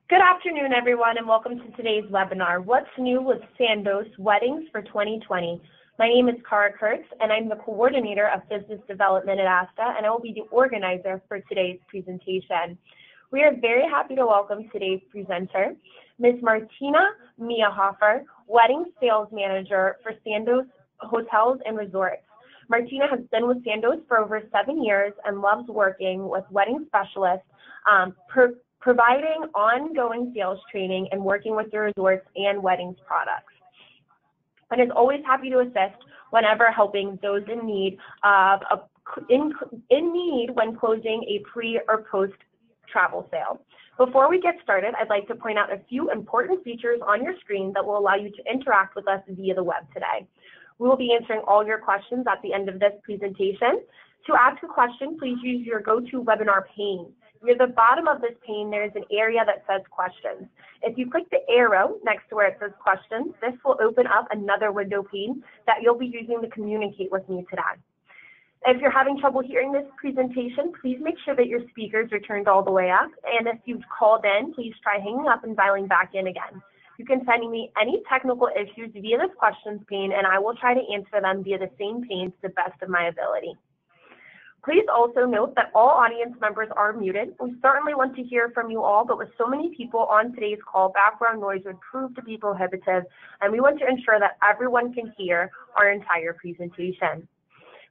Good afternoon, everyone, and welcome to today's webinar, What's New with Sandoz Weddings for 2020. My name is Cara Kurtz, and I'm the coordinator of business development at ASTA, and I will be the organizer for today's presentation. We are very happy to welcome today's presenter, Ms. Martina Meyerhofer, Wedding Sales Manager for Sandoz Hotels and Resorts. Martina has been with Sandoz for over 7 years and loves working with wedding specialists, providing ongoing sales training and working with the resorts and weddings products. And is always happy to assist whenever helping those in need when closing a pre or post travel sale. Before we get started, I'd like to point out a few important features on your screen that will allow you to interact with us via the web today. We will be answering all your questions at the end of this presentation. To ask a question, please use your GoToWebinar pane. Near the bottom of this pane, there is an area that says questions. If you click the arrow next to where it says questions, this will open up another window pane that you'll be using to communicate with me today. If you're having trouble hearing this presentation, please make sure that your speakers are turned all the way up. And if you've called in, please try hanging up and dialing back in again. You can send me any technical issues via this questions pane, and I will try to answer them via the same pane to the best of my ability. Please also note that all audience members are muted. We certainly want to hear from you all, but with so many people on today's call, background noise would prove to be prohibitive, and we want to ensure that everyone can hear our entire presentation.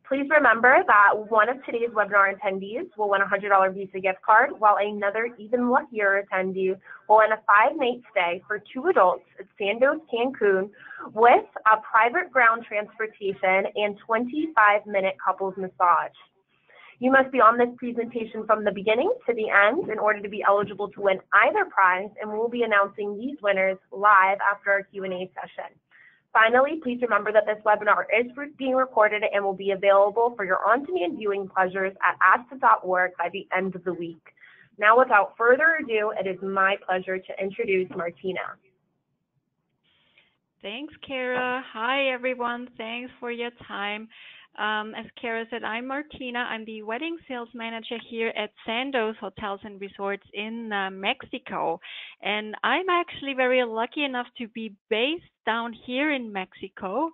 Please remember that one of today's webinar attendees will win a $100 Visa gift card, while another even luckier attendee will win a 5-night stay for 2 adults at Sandoz Cancun with a private ground transportation and 25-minute couples massage. You must be on this presentation from the beginning to the end in order to be eligible to win either prize, and we'll be announcing these winners live after our Q&A session. Finally, please remember that this webinar is being recorded and will be available for your on-demand viewing pleasures at asta.org by the end of the week. Now, without further ado, it is my pleasure to introduce Martina. Thanks, Cara. Hi, everyone. Thanks for your time. As Cara said, I'm Martina. I'm the wedding sales manager here at Sandoz Hotels and Resorts in Mexico. And I'm actually very lucky enough to be based down here in Mexico.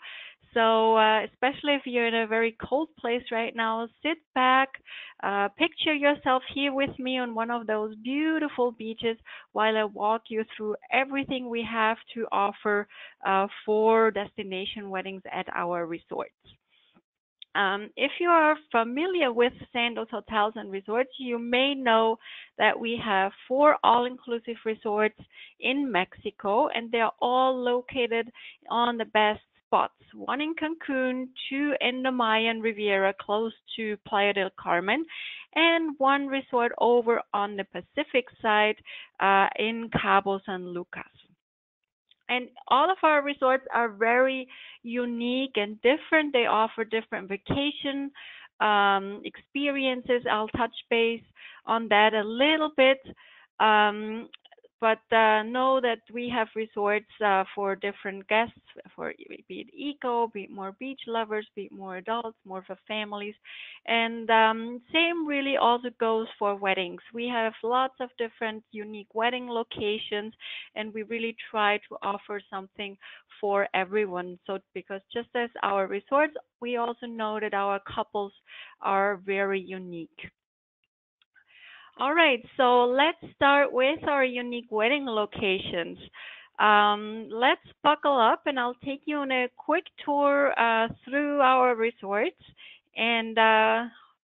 So especially if you're in a very cold place right now, sit back, picture yourself here with me on one of those beautiful beaches while I walk you through everything we have to offer for destination weddings at our resorts. If you are familiar with Sandoz Hotels and Resorts, you may know that we have 4 all-inclusive resorts in Mexico, and they're all located on the best spots. 1 in Cancun, 2 in the Mayan Riviera close to Playa del Carmen, and 1 resort over on the Pacific side in Cabo San Lucas. And all of our resorts are very unique and different. They offer different vacation experiences. I'll touch base on that a little bit. But know that we have resorts for different guests, for be it eco, be it more beach lovers, be it more adults, more for families. And same really also goes for weddings. We have lots of different unique wedding locations, and we really try to offer something for everyone. So because just as our resorts, we also know that our couples are very unique. All right, so let's start with our unique wedding locations. Let's buckle up and I'll take you on a quick tour through our resorts, and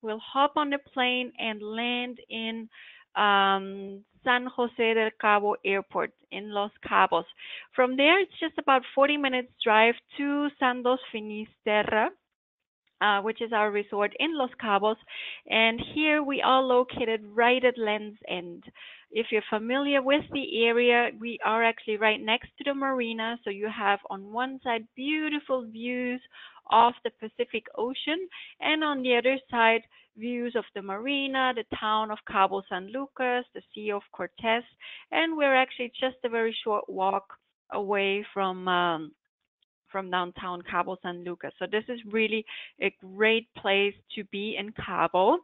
we'll hop on the plane and land in San Jose del Cabo Airport in Los Cabos. From there, it's just about 40 minutes drive to Sandoz Finisterra, which is our resort in Los Cabos, and here we are located right at Land's End. If you're familiar with the area, we are actually right next to the marina, so you have on one side beautiful views of the Pacific Ocean, and on the other side views of the marina, the town of Cabo San Lucas, the Sea of Cortez, and we're actually just a very short walk away from downtown Cabo San Lucas. So this is really a great place to be in Cabo.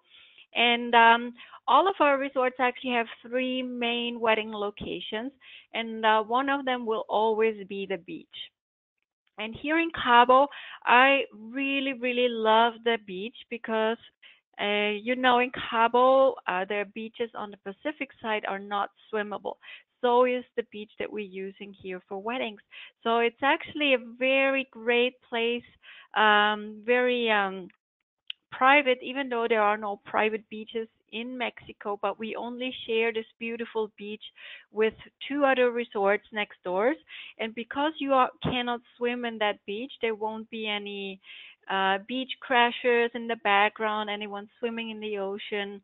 And all of our resorts actually have three main wedding locations, and one of them will always be the beach. And here in Cabo, I really, really love the beach because, in Cabo, the beaches on the Pacific side are not swimmable. So is the beach that we're using here for weddings. So it's actually a very great place, very private, even though there are no private beaches in Mexico, but we only share this beautiful beach with two other resorts next doors. And because cannot swim in that beach, there won't be any beach crashers in the background, anyone swimming in the ocean,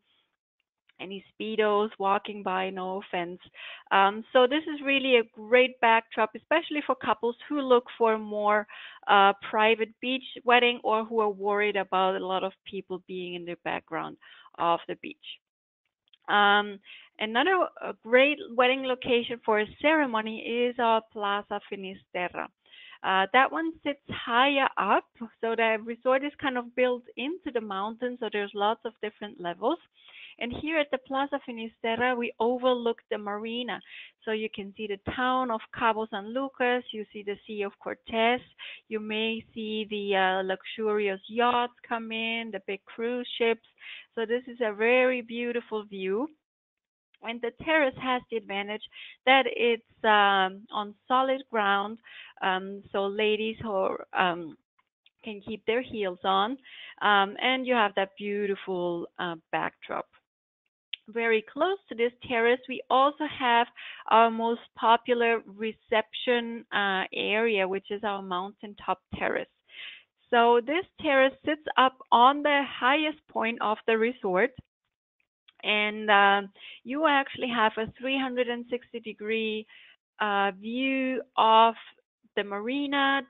any speedos walking by, no offense. So this is really a great backdrop, especially for couples who look for a more private beach wedding or who are worried about a lot of people being in the background of the beach. Um, Another great wedding location for a ceremony is our Plaza Finisterra. That one sits higher up, so the resort is kind of built into the mountain, so there's lots of different levels. And here at the Plaza Finisterra, we overlook the marina. So you can see the town of Cabo San Lucas, you see the Sea of Cortez, you may see the luxurious yachts come in, the big cruise ships. So this is a very beautiful view. And the terrace has the advantage that it's on solid ground, so ladies who can keep their heels on, and you have that beautiful backdrop. Very close to this terrace, we also have our most popular reception area, which is our mountaintop terrace. So this terrace sits up on the highest point of the resort, and you actually have a 360-degree view of the marina,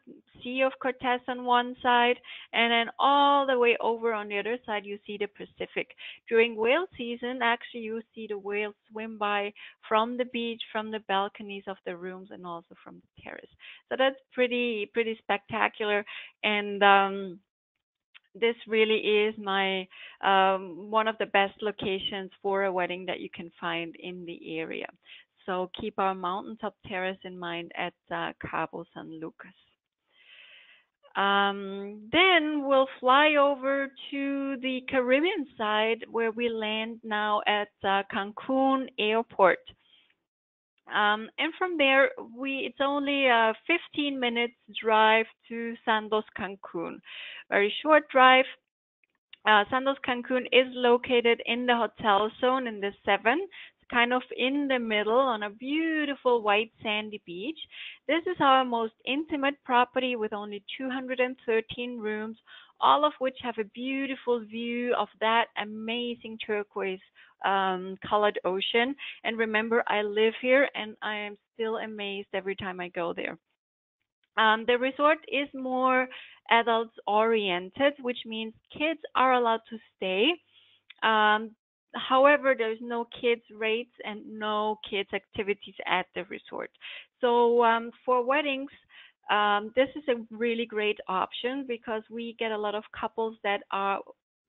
Sea of Cortez on one side, and then all the way over on the other side, you see the Pacific. During whale season, actually, you see the whales swim by from the beach, from the balconies of the rooms, and also from the terrace. So that's pretty spectacular, and this really is my one of the best locations for a wedding that you can find in the area. So keep our mountaintop terrace in mind at Cabo San Lucas. Then we'll fly over to the Caribbean side where we land now at Cancun Airport. And from there, it's only a 15 minutes drive to Sandos Cancun. Very short drive. Sandos Cancun is located in the hotel zone in the 7, kind of in the middle on a beautiful white sandy beach. This is our most intimate property with only 213 rooms, all of which have a beautiful view of that amazing turquoise colored ocean. And remember, I live here and I am still amazed every time I go there. The resort is more adults oriented, which means kids are allowed to stay. Um, However, there's no kids rates and no kids activities at the resort. So for weddings, this is a really great option because we get a lot of couples that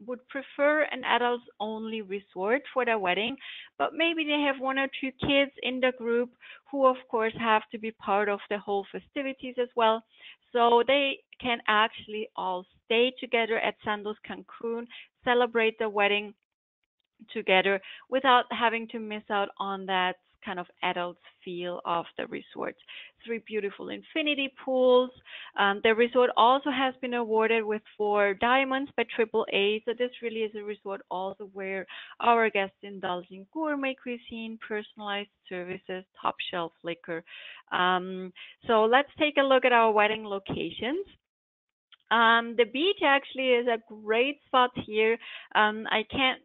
would prefer an adults only resort for their wedding, but maybe they have one or two kids in the group who of course have to be part of the whole festivities as well. So they can actually all stay together at Sandos Cancun, celebrate the wedding together without having to miss out on that kind of adult feel of the resort. Three beautiful infinity pools. The resort also has been awarded with 4 diamonds by AAA. So this really is a resort also where our guests indulge in gourmet cuisine, personalized services, top shelf liquor. So let's take a look at our wedding locations. The beach actually is a great spot here. I can't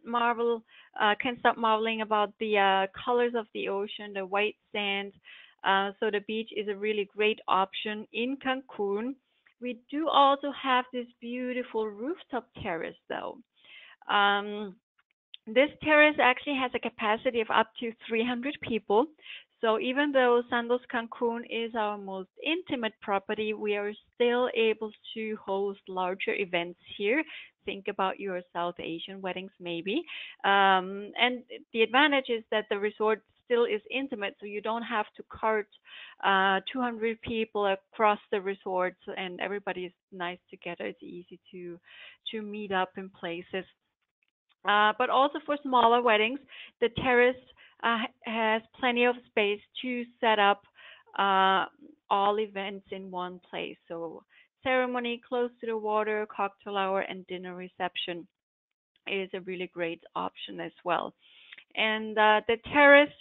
stop marveling about the colors of the ocean, the white sand. So the beach is a really great option in Cancun. We do also have this beautiful rooftop terrace though. Um, this terrace actually has a capacity of up to 300 people. So even though Sandos Cancun is our most intimate property, we are still able to host larger events here think about your South Asian weddings maybe. And the advantage is that the resort still is intimate, so you don't have to cart 200 people across the resort, and everybody is nice together. It's easy to meet up in places. But also for smaller weddings, the terrace has plenty of space to set up uh, all events in one place. So ceremony close to the water, cocktail hour, and dinner reception is a really great option as well. And the terrace,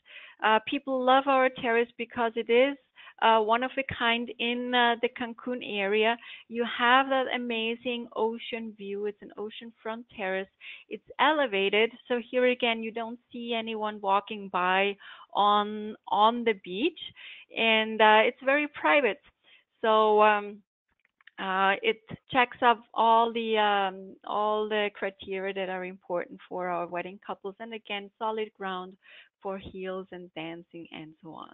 people love our terrace because it is one of a kind in the Cancun area. You have that amazing ocean view. It's an oceanfront terrace. It's elevated, so here again, you don't see anyone walking by on the beach, and it's very private. So it checks up all the criteria that are important for our wedding couples, and again, solid ground for heels and dancing and so on.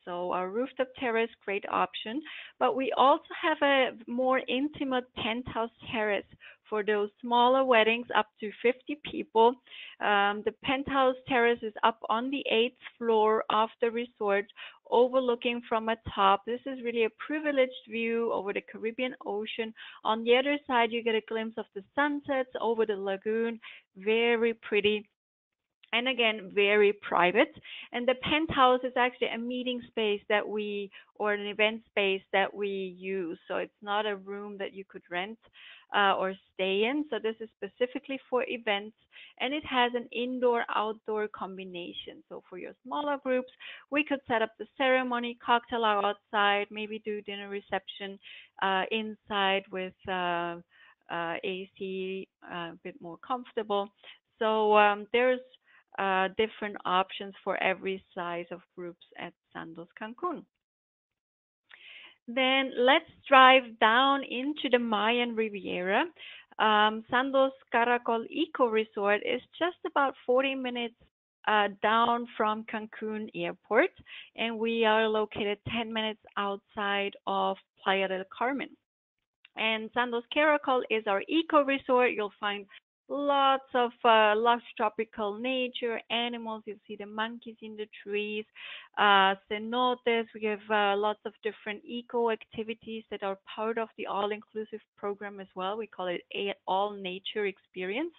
So our rooftop terrace, great option, but we also have a more intimate penthouse terrace for those smaller weddings up to 50 people. The penthouse terrace is up on the eighth floor of the resort, overlooking from a top. This is really a privileged view over the Caribbean Ocean. On the other side, you get a glimpse of the sunsets over the lagoon. Very pretty, and again, very private. And the penthouse is actually a meeting space that we, or an event space that we use. So it's not a room that you could rent or stay in. So this is specifically for events, and it has an indoor-outdoor combination. So for your smaller groups, we could set up the ceremony, cocktail hour outside, maybe do dinner reception inside with AC, a bit more comfortable. So there's different options for every size of groups at Sandos Cancun. Then let's drive down into the Mayan Riviera. Sandos Caracol Eco Resort is just about 40 minutes down from Cancun Airport, and we are located 10 minutes outside of Playa del Carmen. And Sandos Caracol is our eco resort. You'll find lots of lush tropical nature, animals. You'll see the monkeys in the trees, cenotes. We have lots of different eco activities that are part of the all-inclusive program as well. We call it a all nature experience.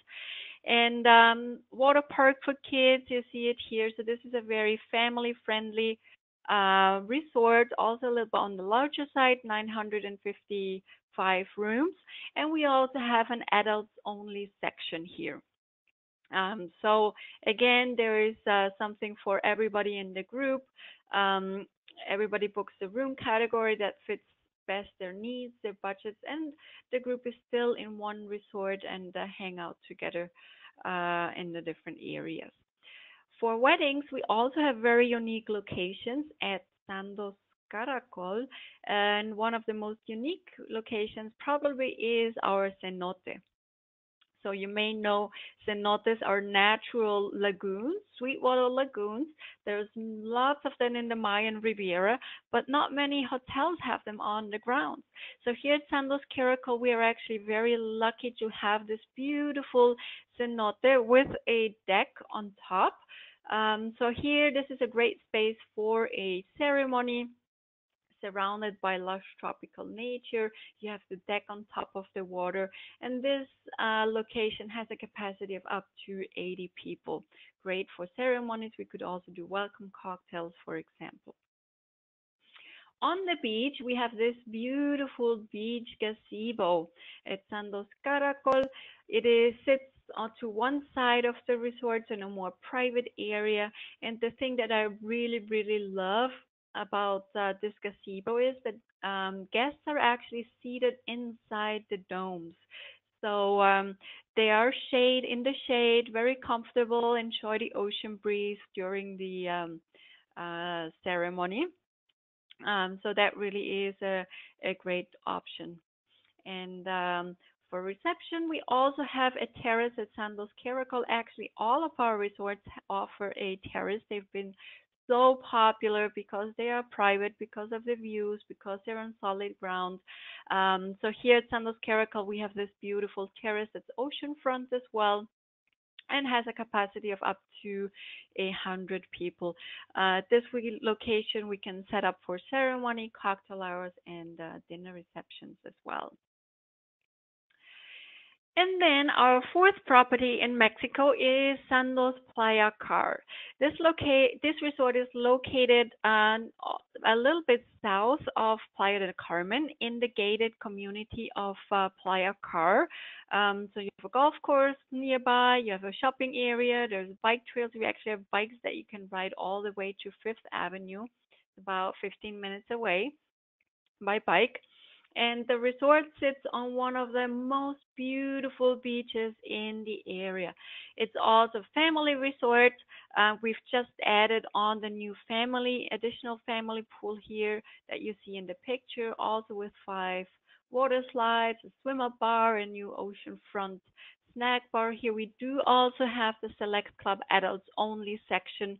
And water park for kids, you see it here. So this is a very family-friendly resort, also a little bit on the larger side, 955 rooms. And we also have an adults only section here. So again, there is something for everybody in the group. Um, Everybody books the room category that fits best their needs, their budgets, and the group is still in one resort and hang out together in the different areas. For weddings, we also have very unique locations at Sandos Caracol, and one of the most unique locations probably is our cenote. So you may know cenotes are natural lagoons, sweetwater lagoons. There's lots of them in the Mayan Riviera, but not many hotels have them on the ground. So here at Sandos Caracol, we are actually very lucky to have this beautiful cenote with a deck on top. So here, this is a great space for a ceremony surrounded by lush tropical nature. You have the deck on top of the water, and this location has a capacity of up to 80 people. Great for ceremonies. We could also do welcome cocktails, for example. On the beach, we have this beautiful beach gazebo at Sandos Caracol. It is sits to one side of the resort in a more private area. And the thing that I really, really love about this gazebo is that guests are actually seated inside the domes. So they are shade in the shade, very comfortable, enjoy the ocean breeze during the ceremony. So that really is a great option. And for reception, we also have a terrace at Sandos Caracol. Actually, all of our resorts offer a terrace. They've been so popular because they are private, because of the views, because they're on solid ground. So here at Sandos Caracal, we have this beautiful terrace that's oceanfront as well, and has a capacity of up to 100 people. This location we can set up for ceremony, cocktail hours, and dinner receptions as well. And then our fourth property in Mexico is Sandos Playa Car. This resort is located a little bit south of Playa del Carmen in the gated community of Playa Car. So you have a golf course nearby, you have a shopping area, there's bike trails. We actually have bikes that you can ride all the way to Fifth Avenue, about 15 minutes away by bike. And the resort sits on one of the most beautiful beaches in the area. It's also a family resort. We've just added on the new additional family pool here that you see in the picture, also with 5 water slides, a swim up bar, a new oceanfront snack bar. Here we do also have the Select Club adults only section.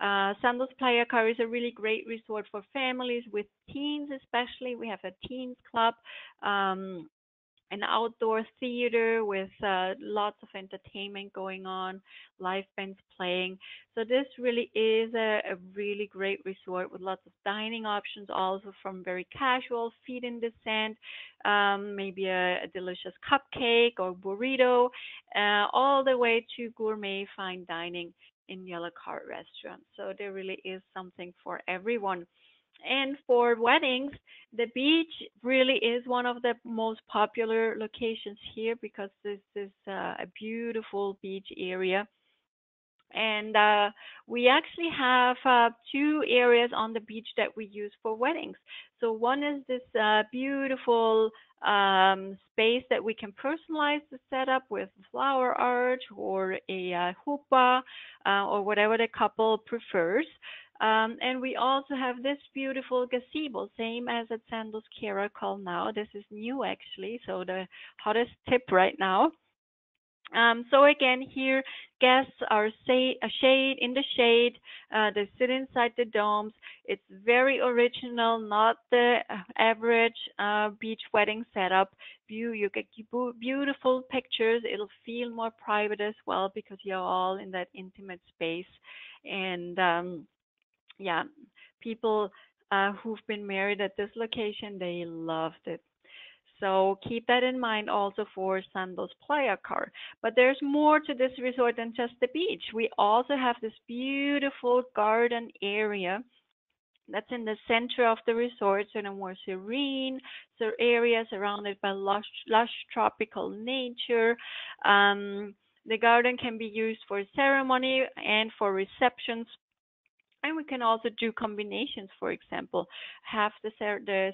Sandos Playa Car is a really great resort for families with teens, especially. We have a teens club, an outdoor theater with lots of entertainment going on, live bands playing. So this really is a really great resort with lots of dining options, also from very casual feet in the sand, maybe a delicious cupcake or burrito, all the way to gourmet fine dining in the a la carte restaurant. So there really is something for everyone. And for weddings, the beach really is one of the most popular locations here because this is a beautiful beach area. And we actually have 2 areas on the beach that we use for weddings. So one is this beautiful space that we can personalize the setup with flower art or a hoopah or whatever the couple prefers. And we also have this beautiful gazebo, same as at Sandos Caracal now. This is new actually, so the hottest tip right now. So again, here guests are in the shade. They sit inside the domes. It's very original, not the average beach wedding setup. You get beautiful pictures. It'll feel more private as well because you're all in that intimate space. And yeah, people who've been married at this location, they loved it. So keep that in mind also for Sandos Playa Car. But there's more to this resort than just the beach. We also have this beautiful garden area that's in the center of the resort, so in a more serene area surrounded by lush tropical nature. The garden can be used for ceremony and for receptions, and we can also do combinations. For example, have the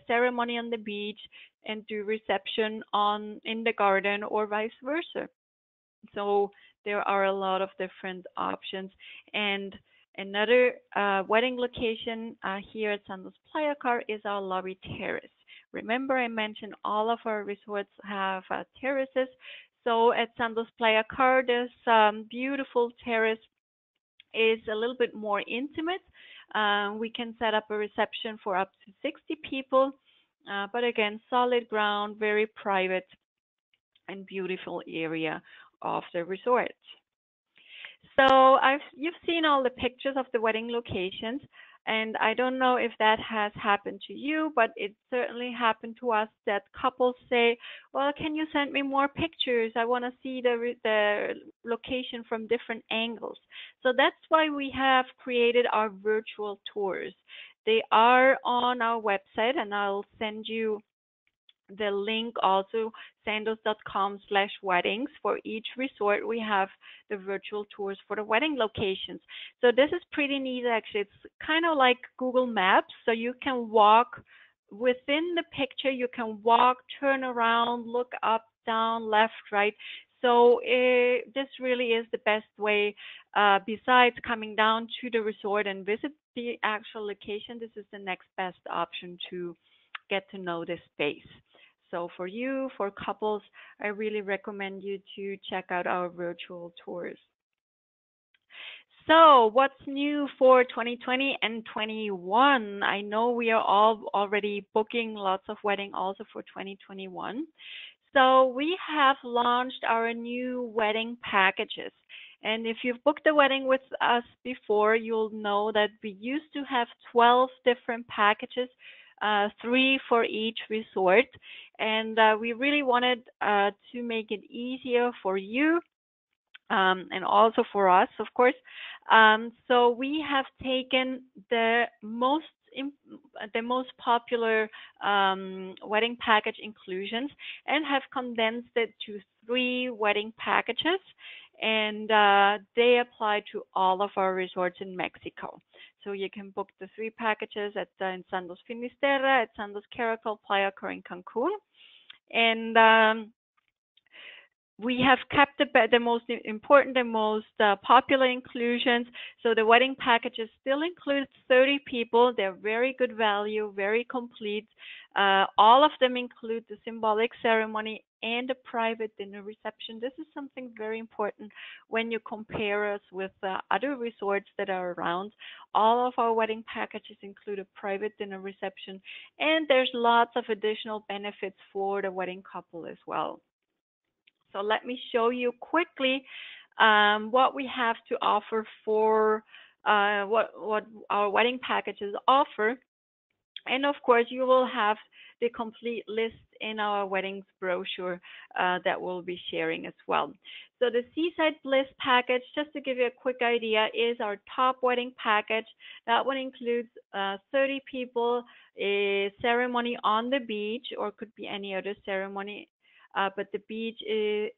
ceremony on the beach and do reception in the garden, or vice versa. So there are a lot of different options. And another wedding location here at Sandos Playa Car is our lobby terrace. Remember, I mentioned all of our resorts have terraces. So at Sandos Playa Car, this beautiful terrace is a little bit more intimate. We can set up a reception for up to 60 people, but again, solid ground, very private and beautiful area of the resort. So you've seen all the pictures of the wedding locations, and I don't know if that has happened to you, but it certainly happened to us that couples say, "Well, can you send me more pictures? I want to see the location from different angles." So that's why we have created our virtual tours. They are on our website, and I'll send you the link also, sandos.com/weddings. For each resort, we have the virtual tours for the wedding locations. So this is pretty neat, actually. It's kind of like Google Maps. So you can walk within the picture, you can walk, turn around, look up, down, left, right. So this really is the best way, besides coming down to the resort and visit the actual location. This is the next best option to get to know the space. So for couples, I really recommend you to check out our virtual tours. So, what's new for 2020 and 21? I know we are all already booking lots of wedding also for 2021. So, we have launched our new wedding packages. And if you've booked a wedding with us before, you'll know that we used to have 12 different packages, three for each resort. And we really wanted to make it easier for you and also for us, of course. So we have taken the most popular wedding package inclusions and have condensed it to three wedding packages, and they apply to all of our resorts in Mexico. So you can book the three packages at in Sandos Finisterra, at Sandos Caracol, Playa Cor in Cancun, and we have kept the most important and most popular inclusions. So the wedding packages still include 30 people. They're very good value, very complete. All of them include the symbolic ceremony and a private dinner reception. This is something very important when you compare us with other resorts that are around. All of our wedding packages include a private dinner reception, and there's lots of additional benefits for the wedding couple as well. So let me show you quickly what we have to offer for what our wedding packages offer. And of course, you will have the complete list in our weddings brochure that we'll be sharing as well. So the Seaside Bliss package, just to give you a quick idea, is our top wedding package. That one includes 30 people, a ceremony on the beach, or could be any other ceremony, but the beach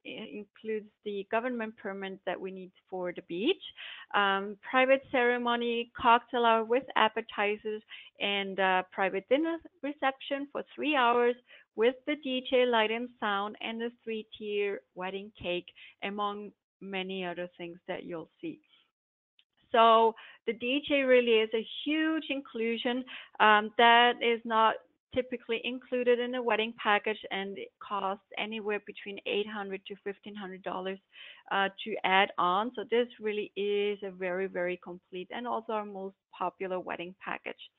includes the government permit that we need for the beach, private ceremony, cocktail hour with appetizers, and private dinner reception for 3 hours with the DJ, light and sound, and the three-tier wedding cake, among many other things that you'll see. So the DJ really is a huge inclusion that is not typically included in a wedding package, and it costs anywhere between $800 to $1,500 to add on. So this really is a very, very complete and also our most popular wedding package.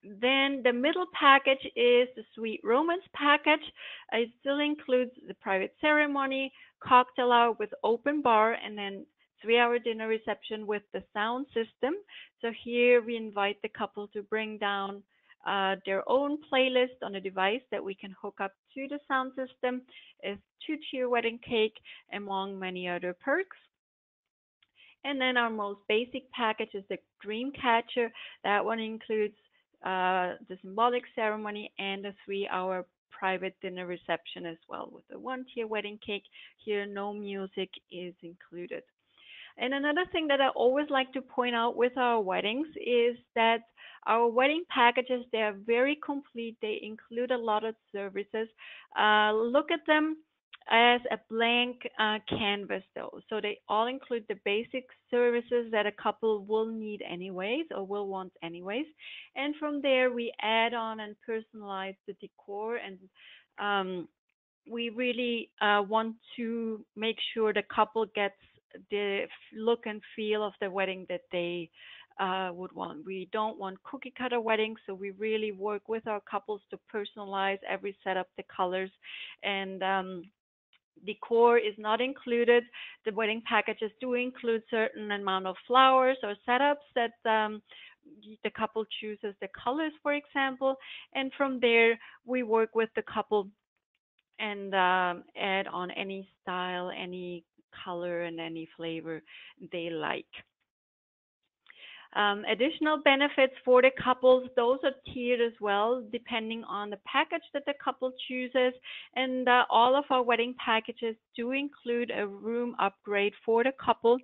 Then the middle package is the Sweet Romance package. It still includes the private ceremony, cocktail hour with open bar, and then 3-hour dinner reception with the sound system. So here we invite the couple to bring down their own playlist on a device that we can hook up to the sound system. It's 2-tier wedding cake, among many other perks. And then our most basic package is the Dream Catcher. That one includes the symbolic ceremony and a 3-hour private dinner reception as well with a 1-tier wedding cake. Here, no music is included. And another thing that I always like to point out with our weddings is that our wedding packages, they are very complete. They include a lot of services. Look at them as a blank canvas though. So they all include the basic services that a couple will need anyways or will want anyways. And from there, we add on and personalize the decor, and we really want to make sure the couple gets the look and feel of the wedding that they would want. We don't want cookie cutter weddings, so we really work with our couples to personalize every setup, the colors, and decor is not included. The wedding packages do include certain amount of flowers or setups that the couple chooses the colors, for example, and from there we work with the couple and add on any style, any color, and any flavor they like. Additional benefits for the couples, those are tiered as well, depending on the package that the couple chooses. And all of our wedding packages do include a room upgrade for the couple.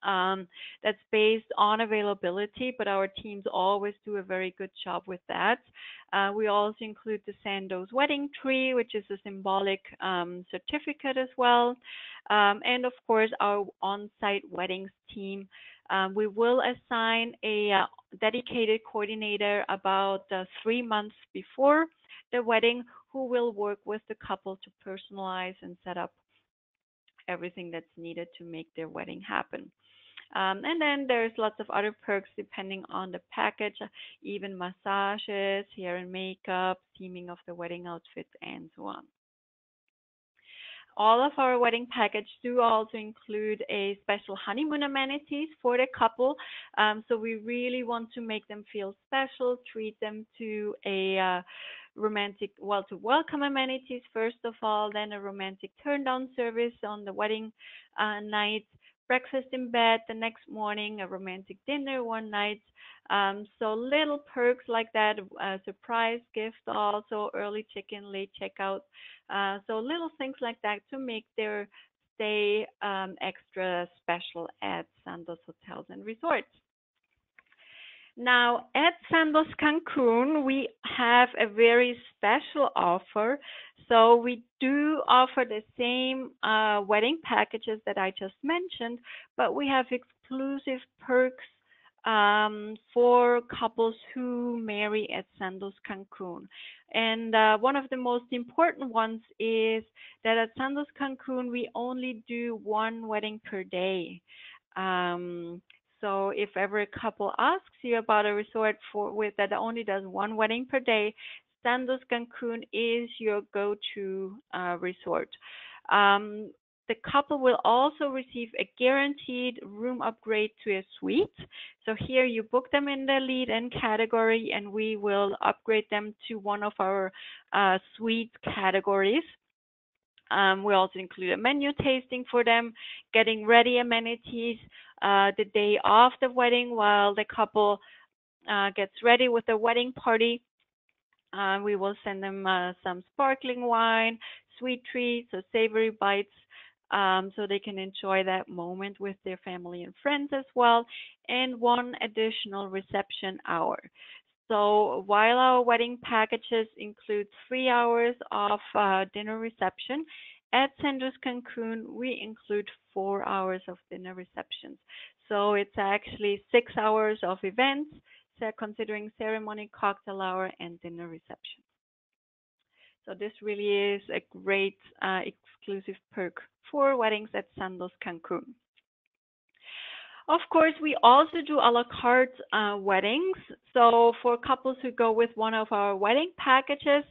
That's based on availability, but our teams always do a very good job with that. We also include the Sandos wedding tree, which is a symbolic certificate as well. And of course, our on-site weddings team. We will assign a dedicated coordinator about 3 months before the wedding who will work with the couple to personalize and set up everything that's needed to make their wedding happen. And then there's lots of other perks depending on the package, even massages, hair and makeup, theming of the wedding outfits, and so on. All of our wedding package do also include a special honeymoon amenities for the couple. So we really want to make them feel special, treat them to a romantic, well, to welcome amenities first of all, then a romantic turn down service on the wedding night, breakfast in bed the next morning, a romantic dinner one night. So little perks like that, a surprise gift also, early check-in, late checkout. So little things like that to make their stay extra special at Sandos Hotels and Resorts. Now, at Sandos Cancun, we have a very special offer. So we do offer the same wedding packages that I just mentioned, but we have exclusive perks for couples who marry at Sandos Cancun. And one of the most important ones is that at Sandos Cancun, we only do one wedding per day. Um, so if ever a couple asks you about a resort for with that only does one wedding per day, Sandos Cancun is your go-to resort. Um, the couple will also receive a guaranteed room upgrade to a suite. So here you book them in the lead-in category, and we will upgrade them to one of our suite categories. We also include a menu tasting for them, getting ready amenities the day of the wedding while the couple gets ready with the wedding party. We will send them some sparkling wine, sweet treats, or savory bites, so they can enjoy that moment with their family and friends as well, and one additional reception hour. So while our wedding packages include 3 hours of dinner reception, at Sandos Cancun, we include 4 hours of dinner receptions. So it's actually 6 hours of events, so considering ceremony, cocktail hour, and dinner reception. So this really is a great exclusive perk for weddings at Sandos Cancun. Of course, we also do a la carte weddings. So for couples who go with one of our wedding packages,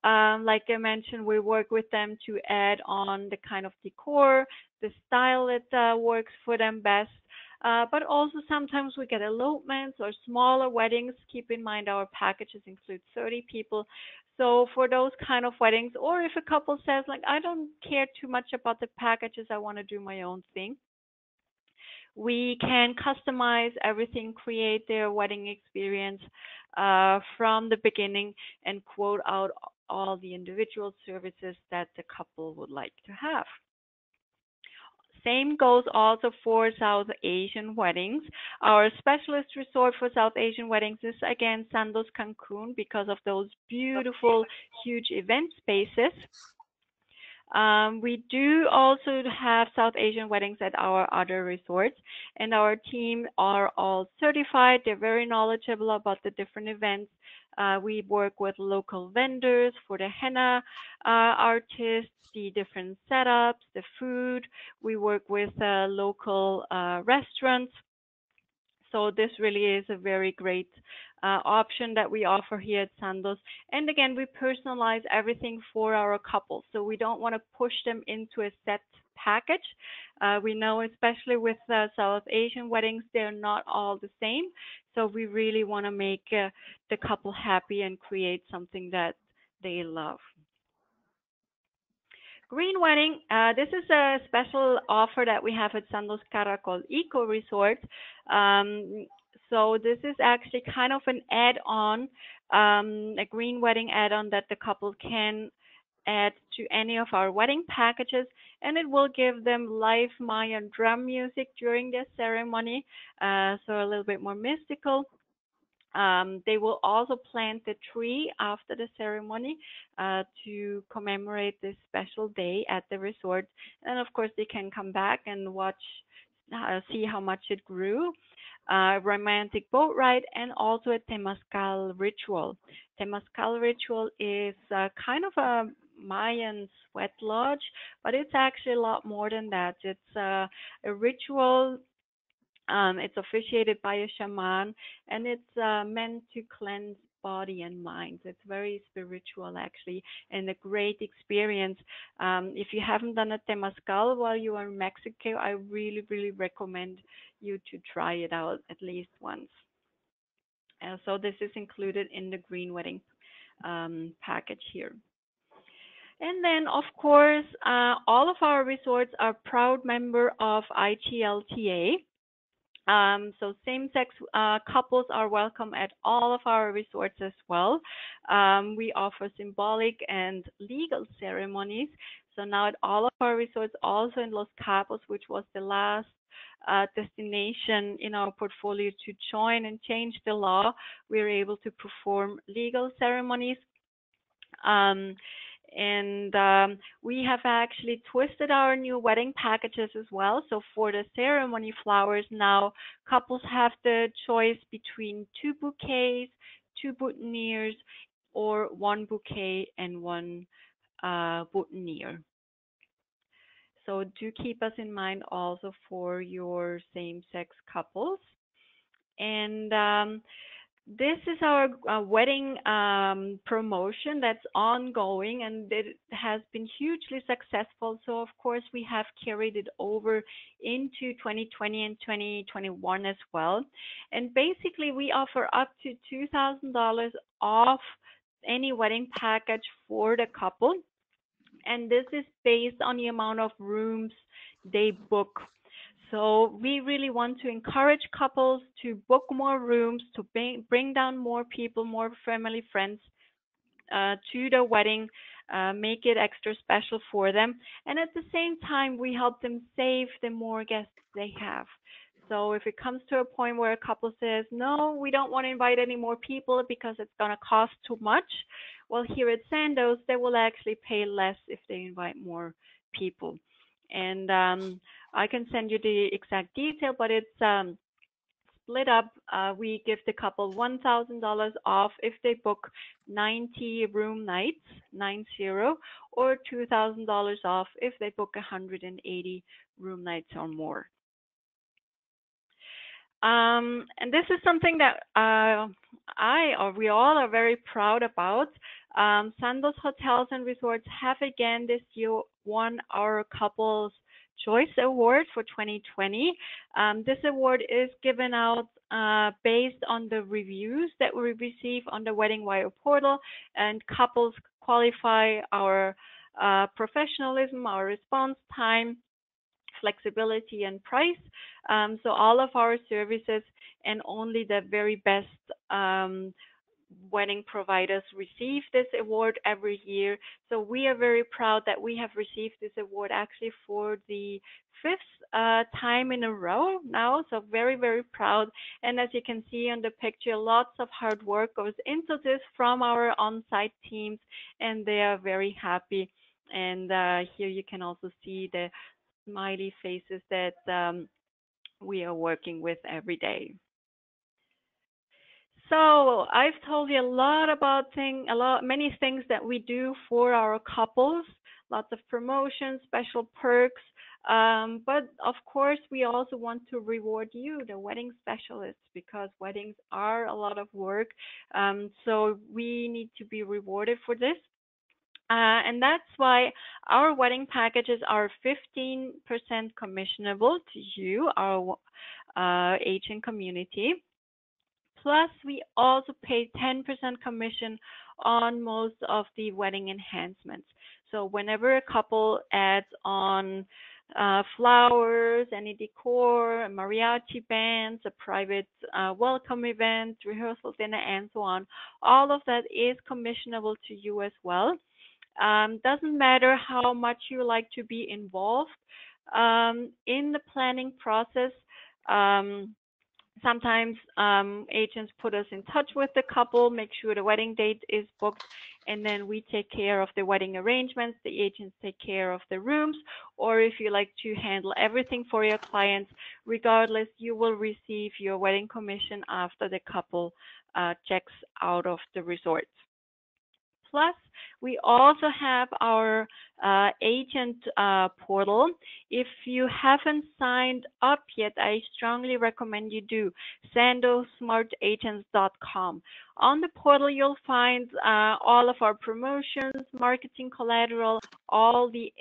like I mentioned, we work with them to add on the kind of decor, the style that works for them best. But also sometimes we get elopements or smaller weddings. Keep in mind our packages include 30 people. So for those kind of weddings, or if a couple says like, I don't care too much about the packages, I want to do my own thing, we can customize everything, create their wedding experience from the beginning, and quote out all the individual services that the couple would like to have. Same goes also for South Asian weddings. Our specialist resort for South Asian weddings is again Sandos Cancun because of those beautiful, huge event spaces. We do also have South Asian weddings at our other resorts, and our team are all certified. They're very knowledgeable about the different events. We work with local vendors for the henna artists, the different setups, the food. We work with local restaurants. So this really is a very great option that we offer here at Sandos. And again, we personalize everything for our couples. So we don't want to push them into a set package. We know, especially with South Asian weddings, they're not all the same. So we really want to make the couple happy and create something that they love. Green Wedding, this is a special offer that we have at Sandos Caracol Eco Resort. So this is actually kind of an add-on, a green wedding add-on that the couple can add to any of our wedding packages, and it will give them live Mayan drum music during their ceremony, so a little bit more mystical. They will also plant the tree after the ceremony to commemorate this special day at the resort. And of course, they can come back and watch, see how much it grew. Romantic boat ride, and also a Temazcal ritual. Temazcal ritual is kind of a Mayan sweat lodge, but it's actually a lot more than that. It's a ritual. It's officiated by a shaman, and it's meant to cleanse body and mind. It's very spiritual, actually, and a great experience. If you haven't done a temazcal while you are in Mexico, I really, really recommend you to try it out at least once. So this is included in the green wedding package here. And then, of course, all of our resorts are proud member of IGLTA. So same-sex couples are welcome at all of our resorts as well. We offer symbolic and legal ceremonies. So now at all of our resorts, also in Los Cabos, which was the last destination in our portfolio to join and change the law, we are able to perform legal ceremonies. Um, and we have actually twisted our new wedding packages as well. So for the ceremony flowers now, couples have the choice between 2 bouquets, 2 boutonnieres, or 1 bouquet and 1 boutonniere. So do keep us in mind also for your same-sex couples. And this is our wedding promotion that's ongoing, and it has been hugely successful. So, of course, we have carried it over into 2020 and 2021 as well. And basically, we offer up to $2,000 off any wedding package for the couple. And this is based on the amount of rooms they book. So we really want to encourage couples to book more rooms, to bring down more people, more family, friends to the wedding, make it extra special for them. And at the same time, we help them save the more guests they have. So if it comes to a point where a couple says, no, we don't want to invite any more people because it's going to cost too much, well, here at Sandoz, they will actually pay less if they invite more people. And I can send you the exact detail, but it's split up. We give the couple $1,000 off if they book 90 room nights, 90, or $2,000 off if they book 180 room nights or more. And this is something that we all are very proud about. Sandoz Hotels and Resorts have again this year won our Couples Choice Award for 2020. This award is given out based on the reviews that we receive on the WeddingWire portal, and couples qualify our professionalism, our response time, flexibility, and price. So all of our services and only the very best wedding providers receive this award every year. So we are very proud that we have received this award actually for the 5th time in a row now. So very, very proud. And as you can see on the picture, lots of hard work goes into this from our on-site teams, and they are very happy. And here you can also see the smiley faces that we are working with every day. So I've told you a lot about many things that we do for our couples, lots of promotions, special perks. But of course, we also want to reward you, the wedding specialists, because weddings are a lot of work. So we need to be rewarded for this. And that's why our wedding packages are 15% commissionable to you, our agent community. Plus, we also pay 10% commission on most of the wedding enhancements. So whenever a couple adds on flowers, any decor, mariachi bands, a private welcome event, rehearsal dinner, and so on, all of that is commissionable to you as well. Doesn't matter how much you like to be involved in the planning process. Sometimes agents put us in touch with the couple, make sure the wedding date is booked, and then we take care of the wedding arrangements. The agents take care of the rooms, or if you like to handle everything for your clients, regardless, you will receive your wedding commission after the couple checks out of the resort. Plus, we also have our agent portal. If you haven't signed up yet, I strongly recommend you do. sandozsmartagents.com. On the portal, you'll find all of our promotions, marketing collateral, all the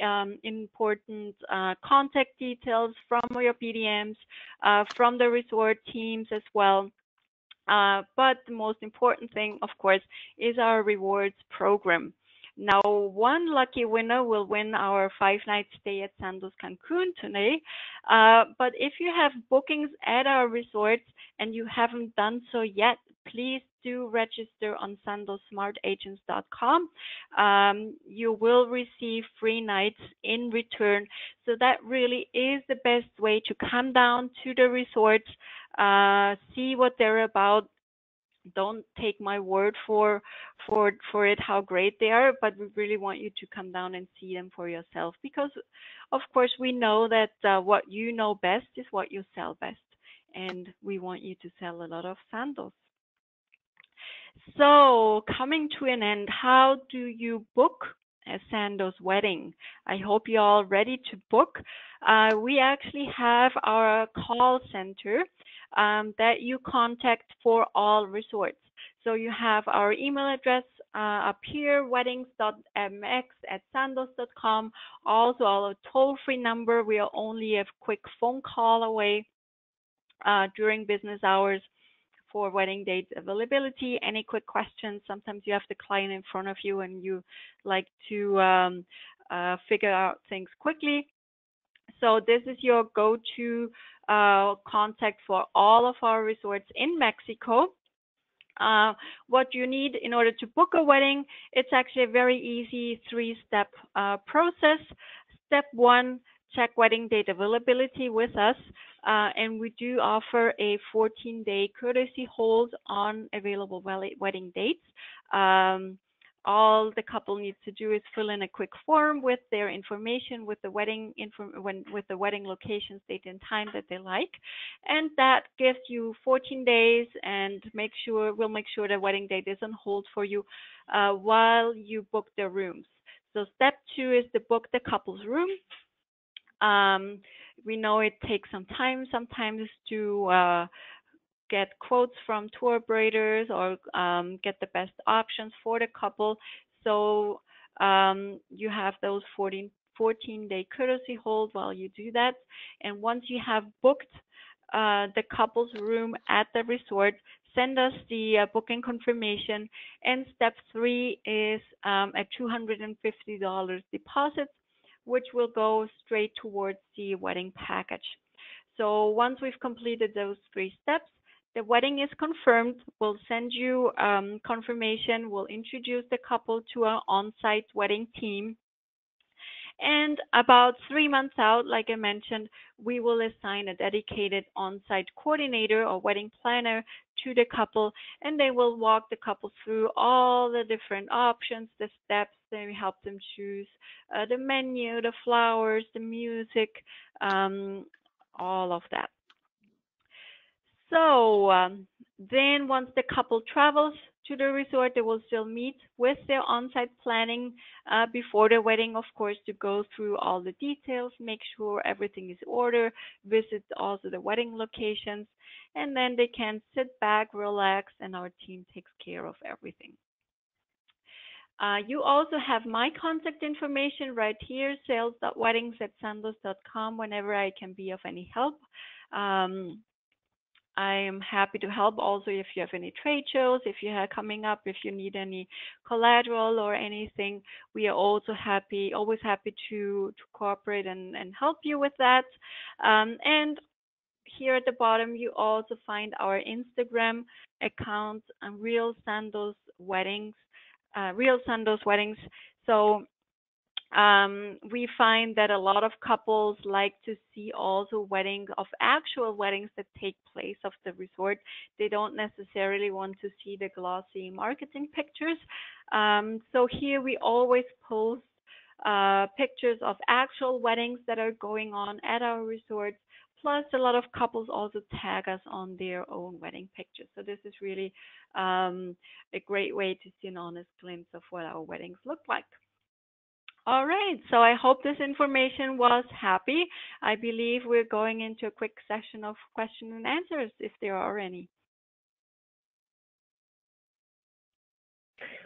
important contact details from your BDMs, from the resort teams as well. But the most important thing, of course, is our rewards program. Now, one lucky winner will win our 5-night stay at Sandos Cancun today. But if you have bookings at our resorts and you haven't done so yet, please do register on sandozsmartagents.com. You will receive free nights in return. So that really is the best way to come down to the resorts, see what they're about. Don't take my word for it how great they are, but we really want you to come down and see them for yourself, because of course we know that what you know best is what you sell best, and we want you to sell a lot of Sandos. So coming to an end, how do you book a Sandos wedding? I hope you're all ready to book. We actually have our call center that you contact for all resorts. So you have our email address up here, weddings.mx@sandos.com. Also our toll-free number. We are only a quick phone call away during business hours for wedding date availability. Any quick questions? Sometimes you have the client in front of you and you like to figure out things quickly. So this is your go-to contact for all of our resorts in Mexico. What you need in order to book a wedding, it's actually a very easy 3-step process. Step 1, check wedding date availability with us, and we do offer a 14-day courtesy hold on available wedding dates. All the couple needs to do is fill in a quick form with their information, with the wedding with the wedding locations, date, and time that they like, and that gives you 14 days, and we'll make sure the wedding date is on hold for you while you book the rooms. So step 2 is to book the couple's room. We know it takes some time sometimes to get quotes from tour operators or get the best options for the couple. So you have those 14-day courtesy hold while you do that. And once you have booked the couple's room at the resort, send us the booking confirmation. And step 3 is a $250 deposit, which will go straight towards the wedding package. So once we've completed those 3 steps, the wedding is confirmed. We'll send you confirmation. We'll introduce the couple to our on-site wedding team. And about 3 months out, like I mentioned, we will assign a dedicated on-site coordinator or wedding planner to the couple, and they will walk the couple through all the different options, the steps. They help them choose the menu, the flowers, the music, all of that. So then once the couple travels to the resort, they will still meet with their on-site planning before the wedding, of course, to go through all the details, make sure everything is in order, visit also the wedding locations, and then they can sit back, relax, and our team takes care of everything. You also have my contact information right here, sales.weddings@sandos.com, whenever I can be of any help. I am happy to help also if you have any trade shows, if you have coming up, if you need any collateral or anything. We are also always happy to cooperate and help you with that. And here at the bottom, you also find our Instagram account, Real Sandos Weddings. So we find that a lot of couples like to see also actual weddings that take place of the resort. They don't necessarily want to see the glossy marketing pictures. So here we always post pictures of actual weddings that are going on at our resorts, Plus, a lot of couples also tag us on their own wedding pictures. So this is really a great way to see an honest glimpse of what our weddings look like. All right, so I hope this information was happy. I believe we're going into a quick session of question and answers, if there are any.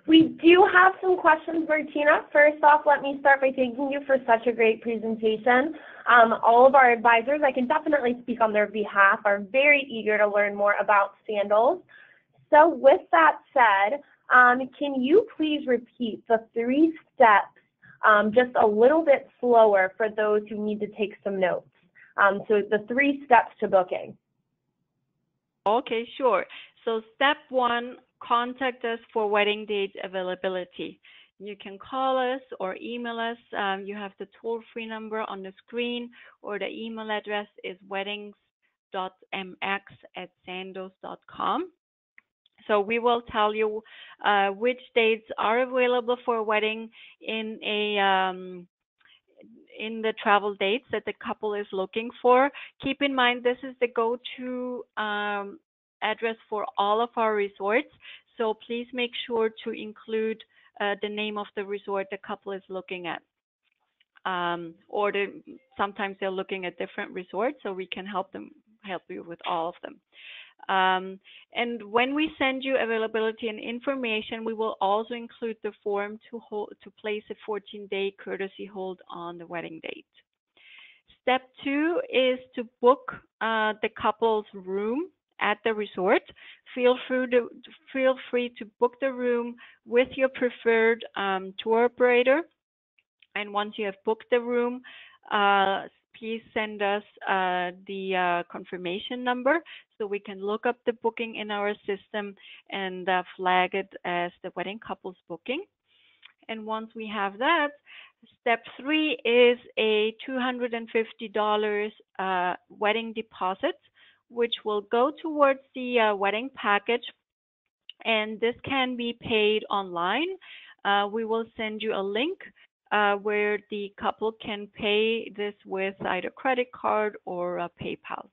We do have some questions, Martina. First off, let me start by thanking you for such a great presentation. All of our advisors, I can definitely speak on their behalf, are very eager to learn more about sandals. So with that said, can you please repeat the 3 steps just a little bit slower for those who need to take some notes? So the 3 steps to booking. Okay, sure. So step 1, contact us for wedding date availability. You can call us or email us. You have the toll-free number on the screen, or the email address is weddings.mx@sandoz.com. So we will tell you which dates are available for a wedding in the travel dates that the couple is looking for. Keep in mind, this is the go-to address for all of our resorts. So please make sure to include the name of the resort the couple is looking at. Sometimes they're looking at different resorts, so we can help you with all of them. And when we send you availability and information, we will also include the form to place a 14-day courtesy hold on the wedding date. Step 2 is to book the couple's room at the resort. Feel free to book the room with your preferred tour operator. And once you have booked the room, please send us the confirmation number so we can look up the booking in our system and flag it as the wedding couple's booking. And once we have that, step 3 is a $250 wedding deposit, which will go towards the wedding package. And this can be paid online. We will send you a link where the couple can pay this with either credit card or PayPal.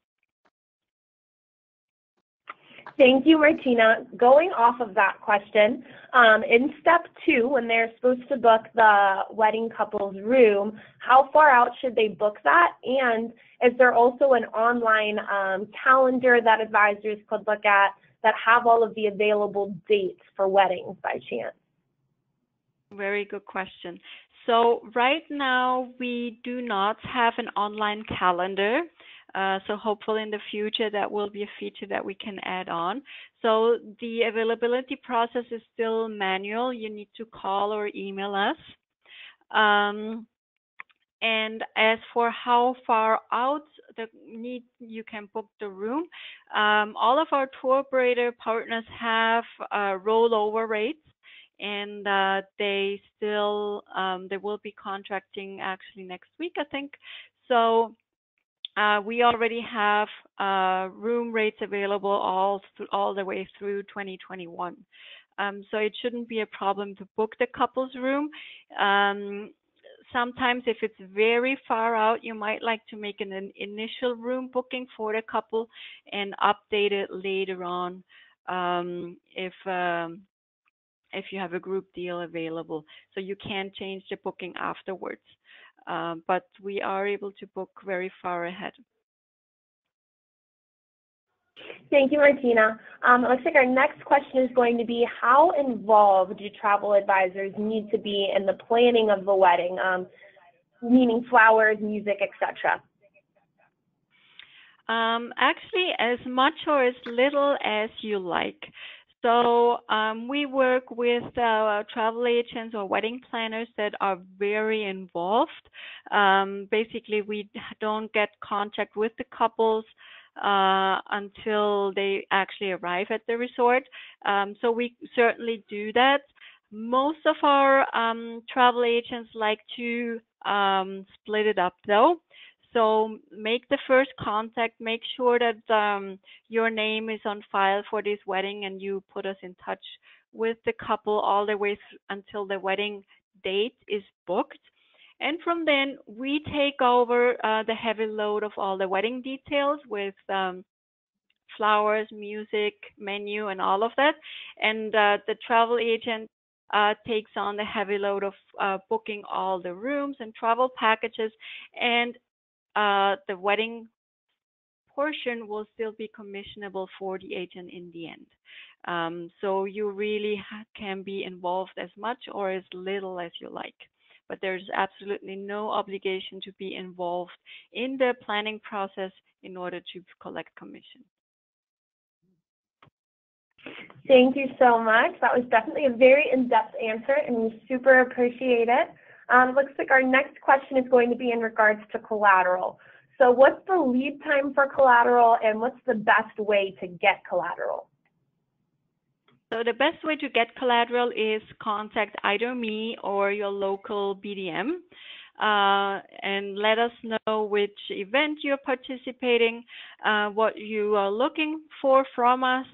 Thank you, Martina. Going off of that question, in step 2, when they're supposed to book the wedding couple's room, how far out should they book that? And is there also an online calendar that advisors could look at that have all of the available dates for weddings by chance? Very good question. So right now we do not have an online calendar. So hopefully in the future that will be a feature that we can add on. So the availability process is still manual. You need to call or email us. And as for how far out you can book the room, all of our tour operator partners have rollover rates. And they will be contracting actually next week, I think. So we already have room rates available all the way through 2021. So it shouldn't be a problem to book the couple's room. Sometimes if it's very far out, you might like to make an initial room booking for the couple and update it later on if you have a group deal available. So you can change the booking afterwards. But we are able to book very far ahead. Thank you, Martina. It looks like our next question is going to be, how involved do travel advisors need to be in the planning of the wedding, meaning flowers, music, etc.? Actually, as much or as little as you like. So we work with travel agents or wedding planners that are very involved. Basically, we don't get contact with the couples until they actually arrive at the resort. So we certainly do that. Most of our travel agents like to split it up though. So make the first contact, make sure that your name is on file for this wedding and you put us in touch with the couple all the way until the wedding date is booked. And from then, we take over the heavy load of all the wedding details with flowers, music, menu, and all of that. And the travel agent takes on the heavy load of booking all the rooms and travel packages, and the wedding portion will still be commissionable for the agent in the end. So you really can be involved as much or as little as you like. But there's absolutely no obligation to be involved in the planning process in order to collect commission. Thank you so much. That was definitely a very in-depth answer, and we super appreciate it. Looks like our next question is going to be in regards to collateral. So what's the lead time for collateral, and what's the best way to get collateral? So the best way to get collateral is contact either me or your local BDM and let us know which event you're participating, what you are looking for from us,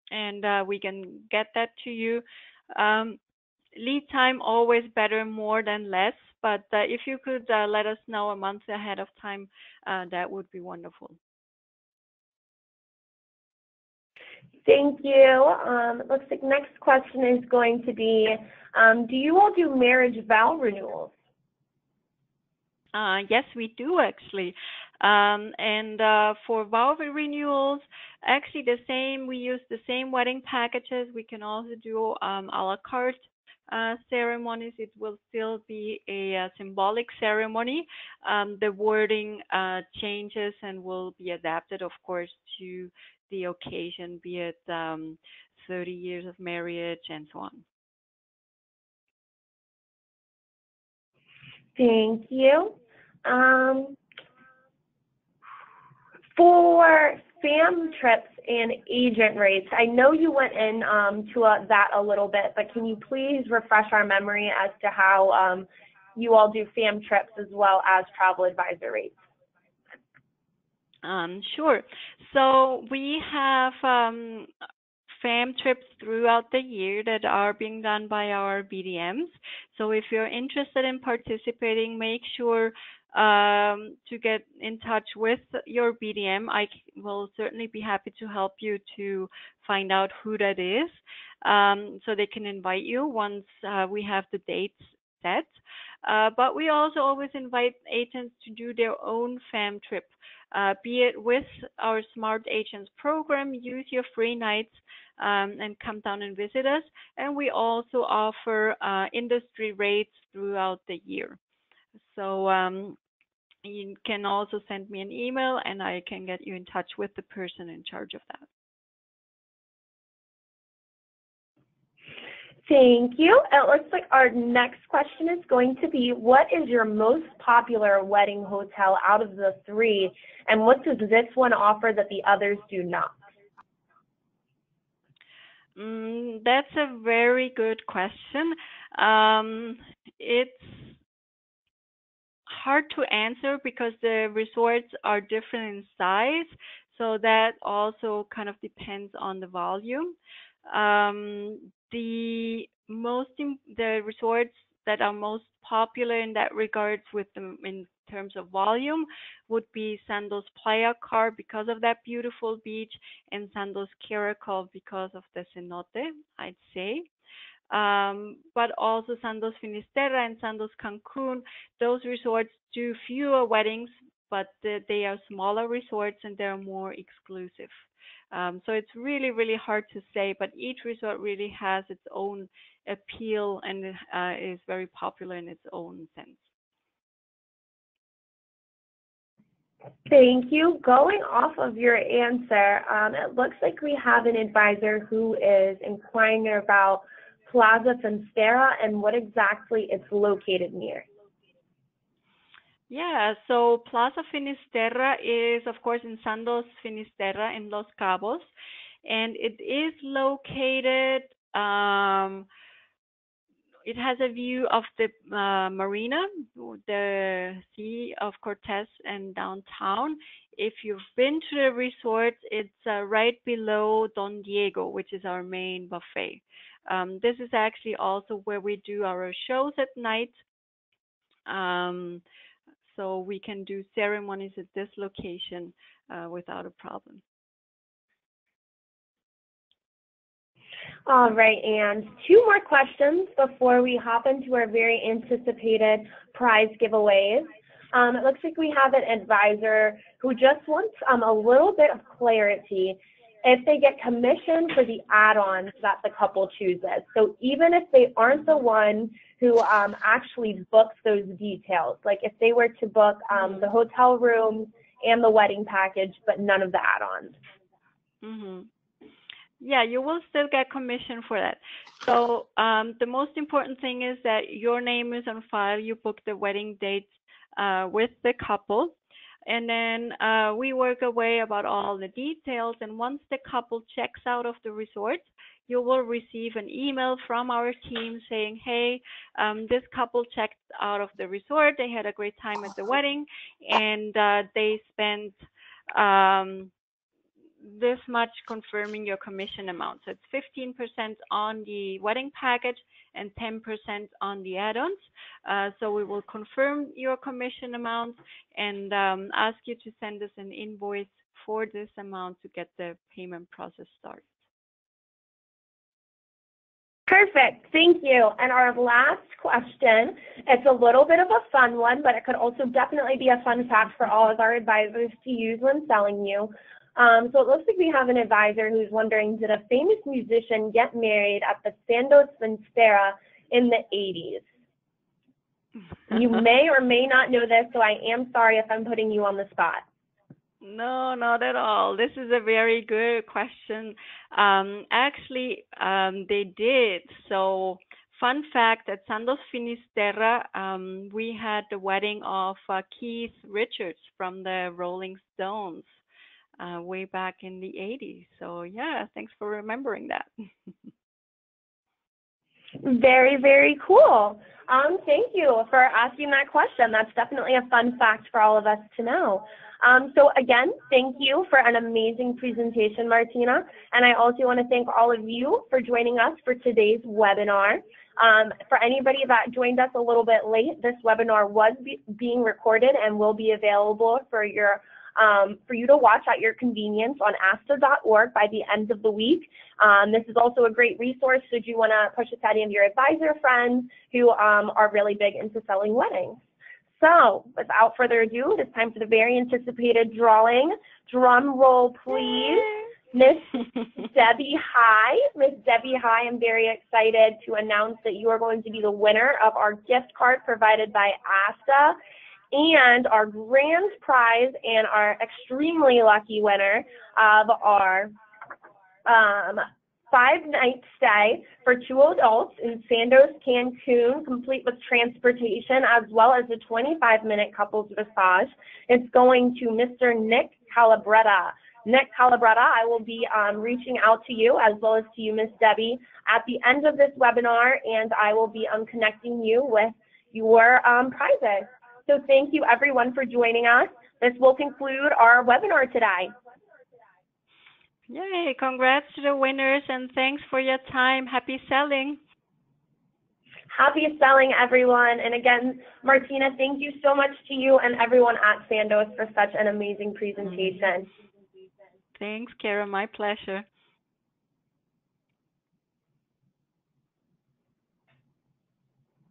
and we can get that to you. Lead time always better more than less, but if you could let us know a month ahead of time, that would be wonderful. Thank you. It looks like next question is going to be, do you all do marriage vow renewals? Yes, we do actually. For vow renewals, actually the same, we use the same wedding packages. We can also do a la carte ceremonies. It will still be a symbolic ceremony. The wording changes and will be adapted, of course, to the occasion, be it 30 years of marriage and so on. Thank you. For fam trips and agent rates, I know you went in to that a little bit, but can you please refresh our memory as to how you all do fam trips as well as travel advisor rates? Sure. So we have fam trips throughout the year that are being done by our BDMs. So if you're interested in participating, make sure to get in touch with your BDM. I will certainly be happy to help you to find out who that is, so they can invite you once we have the dates set. But we also always invite agents to do their own fam trip, be it with our Smart Agents program. Use your free nights and come down and visit us. And we also offer industry rates throughout the year. So you can also send me an email and I can get you in touch with the person in charge of that. Thank you. It looks like our next question is going to be, what is your most popular wedding hotel out of the three, and what does this one offer that the others do not? That's a very good question. It's hard to answer because the resorts are different in size, so that also kind of depends on the volume. The resorts that are most popular in that regards with them in terms of volume would be Sandos Playa Car because of that beautiful beach, and Sandos Caracol because of the cenote, I'd say. But also Sandos Finisterra and Sandos Cancun, those resorts do fewer weddings, but they are smaller resorts and they're more exclusive. So it's really, really hard to say, but each resort really has its own appeal and is very popular in its own sense. Thank you. Going off of your answer, it looks like we have an advisor who is inquiring about Plaza Finisterra and what exactly it's located near. Yeah, so Plaza Finisterra is, of course, in Sandos Finisterra in Los Cabos, and it is located, it has a view of the marina, the Sea of Cortez, and downtown. If you've been to the resort, it's right below Don Diego, which is our main buffet. This is actually also where we do our shows at night. so we can do ceremonies at this location without a problem. All right, and 2 more questions before we hop into our very anticipated prize giveaways. It looks like we have an advisor who just wants a little bit of clarity if they get commission for the add-ons that the couple chooses. So even if they aren't the one who actually books those details, like if they were to book the hotel rooms and the wedding package, but none of the add-ons. Mm-hmm. Yeah, you will still get commission for that. So the most important thing is that your name is on file. You book the wedding dates with the couple. And then we work away about all the details. And once the couple checks out of the resort, you will receive an email from our team saying, hey, this couple checked out of the resort. They had a great time at the wedding, and they spent this much, confirming your commission amount. So it's 15% on the wedding package and 10% on the add-ons. So we will confirm your commission amount and ask you to send us an invoice for this amount to get the payment process started. Perfect, thank you. And our last question, it's a little bit of a fun one, but it could also definitely be a fun fact for all of our advisors to use when selling you. So it looks like we have an advisor who's wondering, did a famous musician get married at the Sandos Finstera in the 80s? You may or may not know this, so I am sorry if I'm putting you on the spot. No, not at all. This is a very good question. Actually, they did. So, fun fact, at Sandos Finisterra, we had the wedding of Keith Richards from the Rolling Stones way back in the 80s. So, yeah, thanks for remembering that. Very, very cool. Thank you for asking that question. That's definitely a fun fact for all of us to know. So again, thank you for an amazing presentation, Martina. And I also want to thank all of you for joining us for today's webinar. For anybody that joined us a little bit late, this webinar was being recorded and will be available for you to watch at your convenience on asta.org by the end of the week. This is also a great resource should you want to push it to any of your advisor friends who are really big into selling weddings. So without further ado, it's time for the very anticipated drawing. Drum roll, please. Miss Debbie High. Miss Debbie High, I'm very excited to announce that you are going to be the winner of our gift card provided by ASTA. And our grand prize and our extremely lucky winner of our 5-night stay for 2 adults in Sandos, Cancun, complete with transportation, as well as a 25-minute couples massage. It's going to Mr. Nick Calabretta. Nick Calabretta, I will be reaching out to you, as well as to you, Miss Debbie, at the end of this webinar, and I will be connecting you with your prizes. So thank you, everyone, for joining us. This will conclude our webinar today. Yay, congrats to the winners, and thanks for your time. Happy selling. Happy selling, everyone. And again, Martina, thank you so much to you and everyone at Sandos for such an amazing presentation. Thanks, Kara. My pleasure.